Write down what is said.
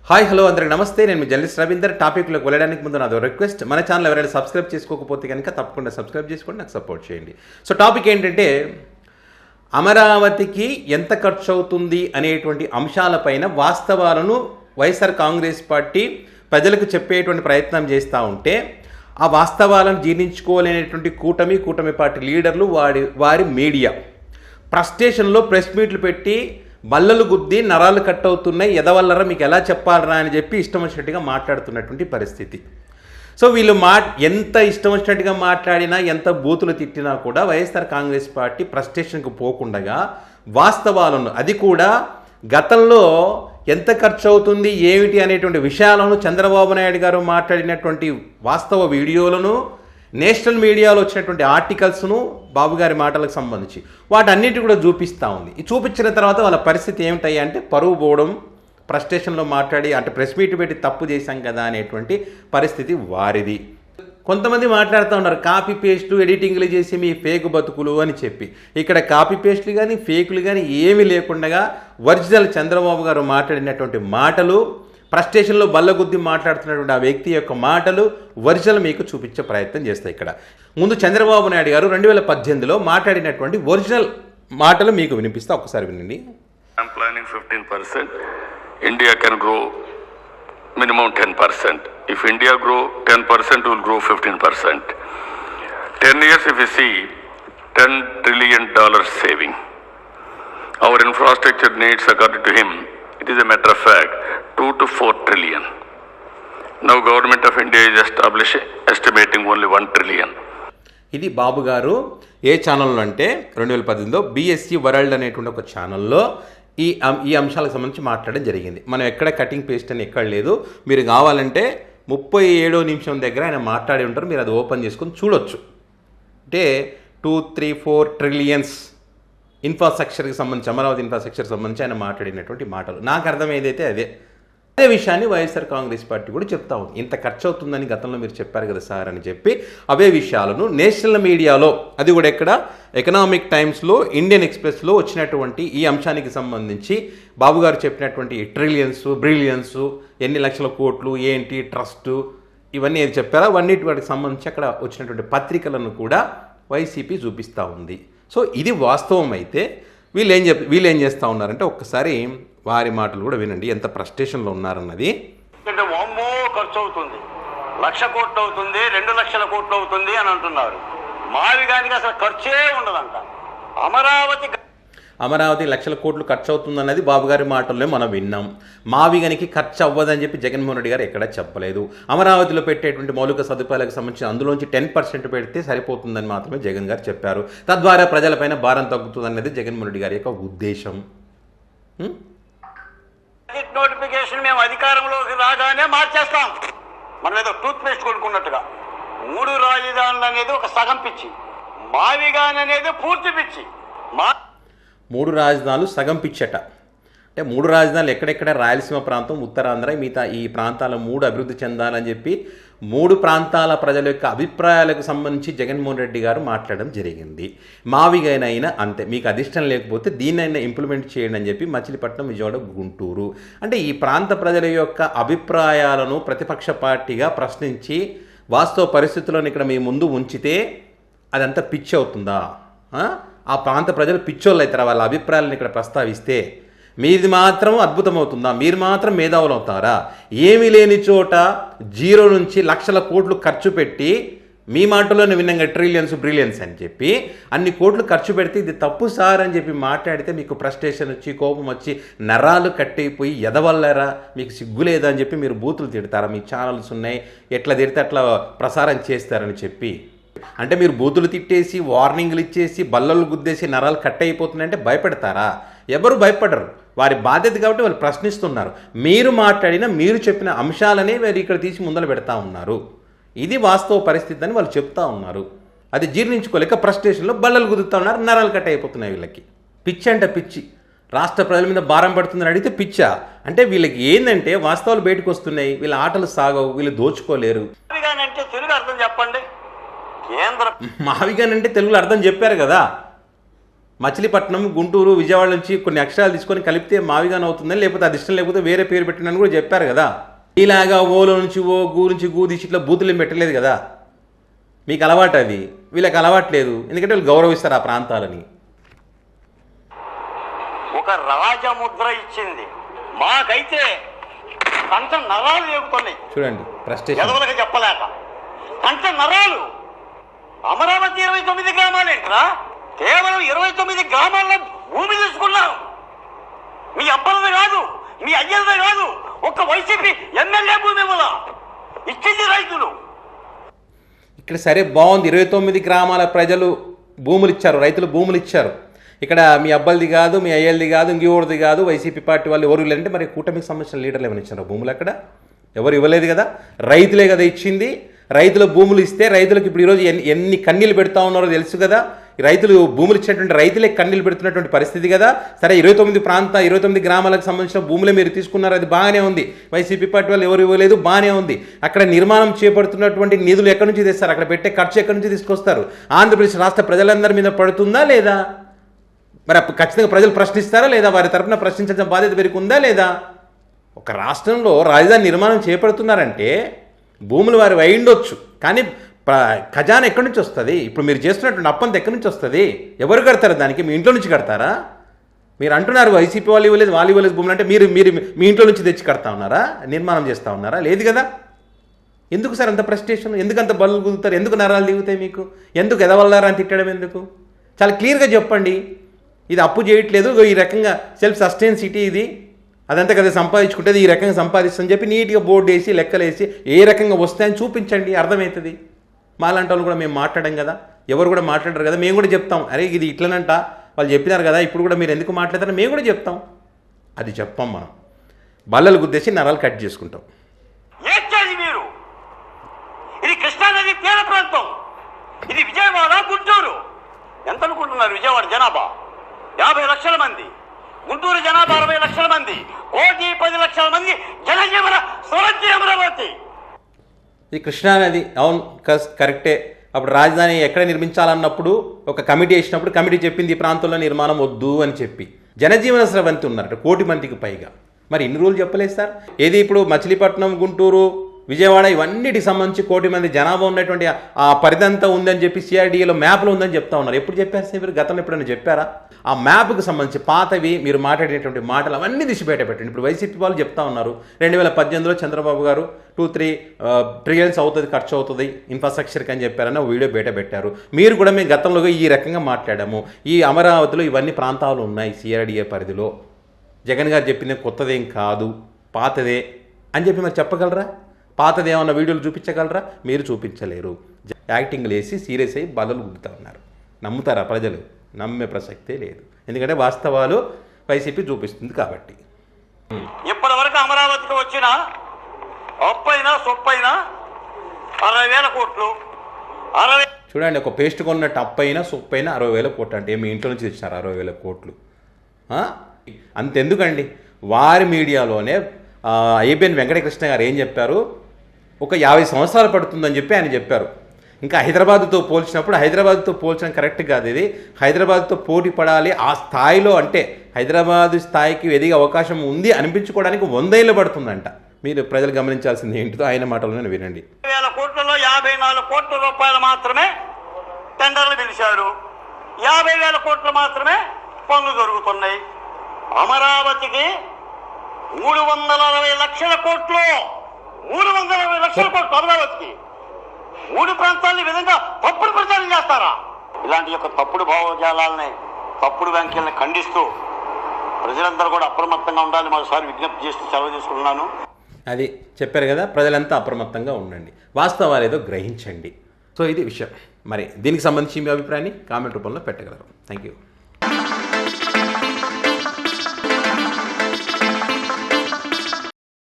Hi hello అందరికి నమస్తే. నేను మీ జర్నలిస్ట్ రవీందర్. టాపిక్లోకి వెళ్ళడానికి ముందు నాదో రిక్వెస్ట్, మన ఛానల్ ఎవరైనా సబ్స్క్రైబ్ చేసుకోకపోతే కనుక తప్పకుండా సబ్స్క్రైబ్ చేసుకోండి, నాకు సపోర్ట్ చేయండి. సో టాపిక్ ఏంటంటే అమరావతికి ఎంత ఖర్చు అవుతుంది అనేటువంటి అంశాలపైన వాస్తవాలను వైఎస్ఆర్ కాంగ్రెస్ పార్టీ ప్రజలకు చెప్పేటువంటి ప్రయత్నం చేస్తూ ఉంటే ఆ వాస్తవాలను జీర్ణించుకోలేనటువంటి కూటమి పార్టీ లీడర్లు వారి మీడియా ఫ్రస్ట్రేషన్లో ప్రెస్ మీట్లు పెట్టి బల్లలు గుద్ది నరాలు కట్ అవుతున్నాయి, ఎదవల్లరా మీకు ఎలా చెప్పాలరా అని చెప్పి ఇష్టం వచ్చినట్టుగా మాట్లాడుతున్నటువంటి పరిస్థితి. సో వీళ్ళు ఎంత ఇష్టం వచ్చినట్టుగా మాట్లాడినా, ఎంత బూతులు తిట్టినా కూడా వైఎస్ఆర్ కాంగ్రెస్ పార్టీ ఫ్రస్ట్రేషన్కు పోకుండా వాస్తవాలను, అది కూడా గతంలో ఎంత ఖర్చు అవుతుంది ఏమిటి అనేటువంటి విషయాలను చంద్రబాబు నాయుడు గారు మాట్లాడినటువంటి వాస్తవ వీడియోలను, నేషనల్ మీడియాలో వచ్చినటువంటి ఆర్టికల్స్ను, బాబు గారి మాటలకు సంబంధించి వాటన్నిటి కూడా చూపిస్తూ ఉంది. చూపించిన తర్వాత వాళ్ళ పరిస్థితి ఏమిటాయి అంటే పరువు పోవడం, ఫ్రస్ట్రేషన్లో మాట్లాడి అంటే ప్రెస్ మీట్ పెట్టి తప్పు చేశాం కదా అనేటువంటి పరిస్థితి వారిది. కొంతమంది మాట్లాడుతూ ఉన్నారు కాపీ పేస్టు ఎడిటింగ్లు చేసి మీ ఫేక్ బతుకులు అని చెప్పి. ఇక్కడ కాపీ పేస్టులు కానీ ఫేకులు కానీ ఏమీ లేకుండా ఒరిజినల్ చంద్రబాబు గారు మాట్లాడినటువంటి మాటలు, ఫ్రస్ట్రేషన్లో బల్లగుద్ది మాట్లాడుతున్నటువంటి ఆ వ్యక్తి యొక్క మాటలు ఒరిజినల్ మీకు చూపించే ప్రయత్నం చేస్తాయి. ఇక్కడ ముందు చంద్రబాబు నాయుడు గారు 2018లో మాట్లాడినటువంటి ఒరిజినల్ మాటలు మీకు వినిపిస్తా, ఒక్కసారి వినండి. I'm planning 15%. India can grow minimum 10%. If India grow 10%, will grow 15%. 10 years if you see, $10 trillion saving. Our infrastructure needs, according to him, it is a matter of fact, 2 to 4 trillion. Now government of India is estimating only 1 trillion. ఇది బాబు గారు ఏ ఛానల్లో అంటే 2018లో BSC world అనేటువంటి ఒక ఛానల్లో ఈ అంశాలకు సంబంధించి మాట్లాడడం జరిగింది. మనం ఎక్కడ కటింగ్ పేస్ట్ అని ఎక్కడ లేదు. మీరు కావాలంటే 37వ నిమిషం దగ్గర ఆయన మాట్లాడి ఉంటారు, మీరు అది ఓపెన్ చేసుకొని చూడొచ్చు. అంటే 2-3-4 ట్రిలియన్స్ ఇన్ఫ్రాస్ట్రక్చర్కి సంబంధించి, అమరావతి ఇన్ఫ్రాస్ట్రక్చర్కి సంబంధించి ఆయన మాట్లాడినటువంటి మాటలు. నాకు అర్థమైందైతే అదే విషయాన్ని వైఎస్ఆర్ కాంగ్రెస్ పార్టీ కూడా చెప్తా ఉంది. ఇంత ఖర్చు అవుతుందని గతంలో మీరు చెప్పారు కదా సార్ అని చెప్పి అవే విషయాలను నేషనల్ మీడియాలో, అది కూడా ఎక్కడ ఎకనామిక్ టైమ్స్లో, ఇండియన్ ఎక్స్ప్రెస్లో వచ్చినటువంటి ఈ అంశానికి సంబంధించి బాబు గారు చెప్పినటువంటి ట్రిలియన్స్, బ్రిలియన్స్, ఎన్ని లక్షల కోట్లు, ఏంటి ట్రస్ట్, ఇవన్నీ ఏది చెప్పారో వాటికి సంబంధించి అక్కడ వచ్చినటువంటి పత్రికలను కూడా వైసీపీ చూపిస్తూ ఉంది. సో ఇది వాస్తవం అయితే వీళ్ళు ఏం చేస్తూ ఉన్నారంటే ఒక్కసారి వారి మాటలు కూడా వినండి, ఎంత ఫ్రస్ట్రేషన్లో ఉన్నారన్నది. అంటే వామ్మో ఖర్చు అవుతుంది, 1,00,000 కోట్లు అవుతుంది, 2,00,000 కోట్లు అవుతుంది అని అంటున్నారు. మావిగానికి అసలు ఖర్చే ఉండదంట. అమరావతి 1,00,000 కోట్లు ఖర్చు అవుతుందన్నది బాబు గారి మాటల్లో మనం విన్నాం. మావిగానికి ఖర్చు అవ్వదని చెప్పి జగన్మోహన్ రెడ్డి గారు ఎక్కడా చెప్పలేదు. అమరావతిలో పెట్టేటువంటి మౌలిక సదుపాయాలకు సంబంధించి అందులోంచి 10% పెడితే సరిపోతుందని మాత్రమే జగన్ గారు చెప్పారు. తద్వారా ప్రజలపైన భారం తగ్గుతుందన్నది జగన్మోహన్ రెడ్డి గారి యొక్క ఉద్దేశం. నోటిఫికేషన్ మేము అధికారంలోకి రాగానే మార్చేస్తాం. మనం ఏదో టూత్ పేస్ట్ కొనుక్కున్నట్టుగా 3 రాజధానులు అనేది ఒక సగం పిచ్చి, మావిగాన్ అనేది పూర్తి పిచ్చి. 3 రాజధానులు సగం పిచ్చట. అంటే 3 రాజధానులు ఎక్కడెక్కడ రాయలసీమ ప్రాంతం, ఉత్తరాంధ్ర, మిగతా ఈ ప్రాంతాల 3 అభివృద్ధి చెందాలని చెప్పి 3 ప్రాంతాల ప్రజల యొక్క అభిప్రాయాలకు సంబంధించి జగన్మోహన్ రెడ్డి గారు మాట్లాడడం జరిగింది. మావిగైనా అంతే, మీకు అధిష్టం లేకపోతే దీన్నైనా ఇంప్లిమెంట్ చేయండి అని చెప్పి మచిలీపట్నం, విజయవాడ, గుంటూరు, అంటే ఈ ప్రాంత ప్రజల యొక్క అభిప్రాయాలను ప్రతిపక్ష పార్టీగా ప్రశ్నించి వాస్తవ పరిస్థితులను ఇక్కడ మీ ముందు ఉంచితే అదంతా పిచ్చి అవుతుందా? ఆ ప్రాంత ప్రజలు పిచ్చోళ్ళు అవుతారా? వాళ్ళ అభిప్రాయాలను ఇక్కడ ప్రస్తావిస్తే మీది మాత్రం అద్భుతమవుతుందా? మీరు మాత్రం మేధావులు అవుతారా? ఏమీ లేని చోట 0 నుంచి 1,00,000 కోట్లు ఖర్చు పెట్టి, మీ మాటలోనే విన్నాగా ట్రిలియన్స్, బ్రిలియన్స్ అని చెప్పి అన్ని కోట్లు ఖర్చు పెడితే ఇది తప్పు సార్ అని చెప్పి మాట్లాడితే మీకు ఫ్రస్ట్రేషన్ వచ్చి, కోపం వచ్చి, నరాలు కట్టయిపోయి ఎదవల్లరా, మీకు సిగ్గు లేదా అని చెప్పి మీరు బూతులు తిడతారా? మీ ఛానల్స్ ఉన్నాయి, ఎట్లా తిడితే అట్లా ప్రసారం చేస్తారని చెప్పి. అంటే మీరు బూతులు తిట్టేసి, వార్నింగ్లు ఇచ్చేసి, బల్లలు గుద్దేసి నరాలు కట్ అయిపోతున్నాయంటే భయపెడతారా? ఎవరు భయపడరు. వారి బాధ్యత కాబట్టి వాళ్ళు ప్రశ్నిస్తున్నారు. మీరు మాట్లాడిన, మీరు చెప్పిన అంశాలనే వారు ఇక్కడ తీసి ముందర పెడతా ఉన్నారు. ఇది వాస్తవ పరిస్థితి అని వాళ్ళు చెప్తా ఉన్నారు. అది జీర్ణించుకోలేక ఫ్రస్ట్రేషన్లో బల్లలు గుద్దుతూ ఉన్నారు, నరాలు కట్ అయిపోతున్నాయి. వీళ్ళకి పిచ్చి అంటే పిచ్చి. రాష్ట్ర ప్రజల మీద భారం పడుతుందని అడిగితే పిచ్చా? అంటే వీళ్ళకి ఏంటంటే వాస్తవాలు బయటకు వస్తున్నాయి, వీళ్ళ ఆటలు సాగవు, వీళ్ళు దోచుకోలేరు. తెలుగు అర్థం చెప్పండి. మావిగానంటే తెలుగులో అర్థం చెప్పారు కదా. మచిలీపట్నం, గుంటూరు, విజయవాడ నుంచి కొన్ని అక్షరాలు తీసుకొని కలిపితే మావిగానే అవుతుందని, లేకపోతే అది ఇష్టం లేకపోతే వేరే పేరు పెట్టినని కూడా చెప్పారు కదా. ఇలాగా ఓలో నుంచి ఓ, గూ నుంచి గూ తీసి ఇట్లా బూతులు ఏం పెట్టలేదు కదా. మీకు అలవాటు అది, వీళ్ళకి అలవాట్లేదు. ఎందుకంటే వీళ్ళు గౌరవిస్తారు ఆ ప్రాంతాలని. ఒక రాజముద్ర ఇచ్చింది. మాకైతే కంట నరాలు లేకుతున్నాయి. చూడండి ఫ్రస్ట్రేషన్. ఎదవలకు చెప్పలేక కంట నరాలు. అమరావతి 29 గ్రామాలేంట్రా? కేవలం 29 గ్రామాల్లో భూమి తీసుకున్నాం. మీ అబ్బలది కాదు, మీ అయ్యలది కాదు, ఒక్క వైసీపీ ఎమ్మెల్యే భూమి ఇవ్వదా ఇచ్చింది రైతులు. ఇక్కడ సరే బాగుంది, 29 గ్రామాల ప్రజలు భూములు ఇచ్చారు, రైతులు భూములు ఇచ్చారు. ఇక్కడ మీ అబ్బాయిది కాదు, మీ అయ్యలది కాదు, ఇంకెవరిది కాదు, వైసీపీ పార్టీ వాళ్ళు ఎవరు లేదంటే మరి కూటమికి సంబంధించిన లీడర్లు ఏమైనా ఇచ్చారు భూములు? అక్కడ ఎవరు ఇవ్వలేదు కదా, రైతులే కదా ఇచ్చింది. రైతుల భూములు ఇస్తే రైతులకు ఇప్పుడు ఈరోజు ఎన్ని కన్నీళ్ళు పెడతా ఉన్నారో తెలుసు కదా. రైతులు భూములు ఇచ్చినటువంటి రైతులే కన్నీళ్ళు పెడుతున్నటువంటి పరిస్థితి కదా. సరే 29 గ్రామాలకు సంబంధించిన భూములే మీరు తీసుకున్నారు, అది బాగానే ఉంది. వైసీపీ పార్టీ వాళ్ళు ఎవరు ఇవ్వలేదు, బాగానే ఉంది. అక్కడ నిర్మాణం చేపడుతున్నటువంటి నిధులు ఎక్కడి నుంచి తెస్తారు? అక్కడ పెట్టే ఖర్చు ఎక్కడి నుంచి తీసుకొస్తారు? ఆంధ్రప్రదేశ్ రాష్ట్ర ప్రజలందరి మీద పడుతుందా లేదా? మరి ఖచ్చితంగా ప్రజలు ప్రశ్నిస్తారా లేదా? వారి తరఫున ప్రశ్నించాల్సిన బాధ్యత వీరికి ఉందా లేదా? ఒక రాష్ట్రంలో రాజధాని నిర్మాణం చేపడుతున్నారంటే భూములు వారి అయ్యుండొచ్చు, కానీ ఖజానా ఎక్కడి నుంచి వస్తుంది? ఇప్పుడు మీరు చేస్తున్నటువంటి అప్పంత ఎక్కడి నుంచి వస్తుంది? ఎవరు కడతారు దానికి? మీ ఇంట్లో నుంచి కడతారా? మీరు అంటున్నారు వైసీపీ వాళ్ళు ఇవ్వలేదు, వాళ్ళు ఇవ్వలేదు భూములు అంటే మీరు మీరు మీ ఇంట్లో నుంచి తెచ్చి కడతా ఉన్నారా? నిర్మాణం చేస్తూ ఉన్నారా? లేదు కదా. ఎందుకు సార్ అంత ఫ్రస్ట్రేషన్? ఎందుకు అంత బలు కుదుతారు? ఎందుకు నరాలు దిగుతాయి మీకు? ఎందుకు ఎదవల్లారా అని తిట్టడం ఎందుకు? చాలా క్లియర్గా చెప్పండి. ఇది అప్పు చేయట్లేదు, ఈ రకంగా సెల్ఫ్ సస్టైన్ సిటీ ఇది, అదంతా కదా సంపాదించుకుంటుంది, ఈ రకంగా సంపాదిస్తుందని చెప్పి నీట్గా బోర్డు వేసి లెక్కలేసి ఏ రకంగా వస్తాయని చూపించండి, అర్థమవుతుంది. మాలాంటి వాళ్ళు కూడా మేము మాట్లాడాం కదా, ఎవరు కూడా మాట్లాడరు కదా. మేము కూడా చెప్తాం, అరే ఇది ఇట్లనంట వాళ్ళు చెప్పినారు కదా, ఇప్పుడు కూడా మీరు ఎందుకు మాట్లాడతారని మేము కూడా చెప్తాం. అది చెప్పాం మనం. బల్లలు గుద్దేసి నరాలు కట్ చేసుకుంటాం. మీరు ఇది కృష్ణానది తీర ప్రాంతం, ఇది విజయవాడ, గుంటూరు. ఎంత అనుకుంటున్నారు? విజయవాడ జనాభా 50 లక్షల మంది, గుంటూరు జనాభా 60 లక్షల మంది, 1,10,00,000 మంది జనజీవన స్వరాజ్య అమరావతి. ఈ కృష్ణానది అవును కరెక్టే. అప్పుడు రాజధాని ఎక్కడ నిర్మించాలన్నప్పుడు ఒక కమిటీ వేసినప్పుడు కమిటీ చెప్పింది ఈ ప్రాంతంలో నిర్మాణం వద్దు అని చెప్పి. జనజీవన స్రవంతి ఉన్నారట 1 కోటి మందికి పైగా. మరి ఇన్ని రోజులు చెప్పలేదు సార్. ఏది ఇప్పుడు మచిలీపట్నం, గుంటూరు, విజయవాడ ఇవన్నిటికి సంబంధించి 1 కోటి మంది జనాభా ఉన్నటువంటి ఆ పరిధంతా ఉందని చెప్పి సిఆర్డీఏలో మ్యాప్లో ఉందని చెప్తా ఉన్నారు. ఎప్పుడు చెప్పారు సార్ మీరు? గతంలో ఎప్పుడైనా చెప్పారా? ఆ మ్యాప్కి సంబంధించి పాతవి మీరు మాట్లాడేటువంటి మాటలు అవన్నీ తీసి బయట పెట్టండి. ఇప్పుడు వైసీపీ వాళ్ళు చెప్తా ఉన్నారు 2018లో చంద్రబాబు గారు 2-3 ట్రిలియన్స్ అవుతుంది, ఖర్చు అవుతుంది ఇన్ఫ్రాస్ట్రక్చర్కి అని చెప్పారని వీడియో బయట పెట్టారు. మీరు కూడా మేము గతంలో ఈ రకంగా మాట్లాడాము. ఈ అమరావతిలో ఇవన్నీ ప్రాంతాలు ఉన్నాయి సిఆర్డీఏ పరిధిలో. జగన్ గారు చెప్పింది కొత్తదేం కాదు, పాతదే అని చెప్పి మరి చెప్పగలరా? పాతది ఏమన్నా వీడియోలు చూపించగలరా? మీరు చూపించలేరు. యాక్టింగ్లు వేసి సీరియస్ అయ్యి బదులు గుద్దుతా ఉన్నారు. నమ్ముతారా ప్రజలు? నమ్మే ప్రసక్తే లేదు. ఎందుకంటే వాస్తవాలు వైసీపీ చూపిస్తుంది కాబట్టి. ఇప్పటి వరకు అమరావతికి వచ్చిన అప్పైనా సొప్పైనా 60,000 కోట్లు. చూడండి, ఒక పేస్ట్ కొన్నట్టు అప్పైనా సొప్పైనా 60,000 కోట్లు అంటే మీ ఇంట్లో నుంచి తెచ్చినారు 60,000 కోట్లు. అంతెందుకండి, వారి మీడియాలోనే ఏబిఎన్ వెంకటకృష్ణ గారు ఏం చెప్పారు? ఒక 50 సంవత్సరాలు పడుతుందని చెప్పి ఆయన చెప్పారు. ఇంకా హైదరాబాద్తో పోల్చడం కరెక్ట్ కాదు. ఇది హైదరాబాద్తో పోటీ పడాలి ఆ స్థాయిలో, అంటే హైదరాబాద్ స్థాయికి ఎదిగే అవకాశం ఉంది అనిపించుకోవడానికి 100 ఏళ్ళు పడుతుందంట. మీరు ప్రజలు గమనించాల్సింది ఏంటిదో ఆయన మాటలోనే వినండి. 1,000 కోట్లలో 54 కోట్ల రూపాయలు మాత్రమే టెండర్లు పిలిచారు. 50,000 కోట్లు మాత్రమే పనులు జరుగుతున్నాయి. అమరావతికి 360 లక్షల కోట్లు, 360 లక్షల కోట్లు అమరావతికి. 3 ప్రాంతాలని విధంగా తప్పుడు ప్రచారం చేస్తారా? ఇలాంటి యొక్క తప్పుడు భావజాలాలని, తప్పుడు వ్యాఖ్యలను ఖండిస్తూ ప్రజలందరూ కూడా అప్రమత్తంగా ఉండాలి. మరోసారి విజ్ఞప్తి చేస్తూ సెలవు తీసుకుంటున్నాను. అది చెప్పారు కదా, ప్రజలంతా అప్రమత్తంగా ఉండండి, వాస్తవాలు ఏదో గ్రహించండి. సో ఇది విషయం. మరి దీనికి సంబంధించి మీ అభిప్రాయాన్ని కామెంట్ రూపంలో పెట్టగలరు. Thank you.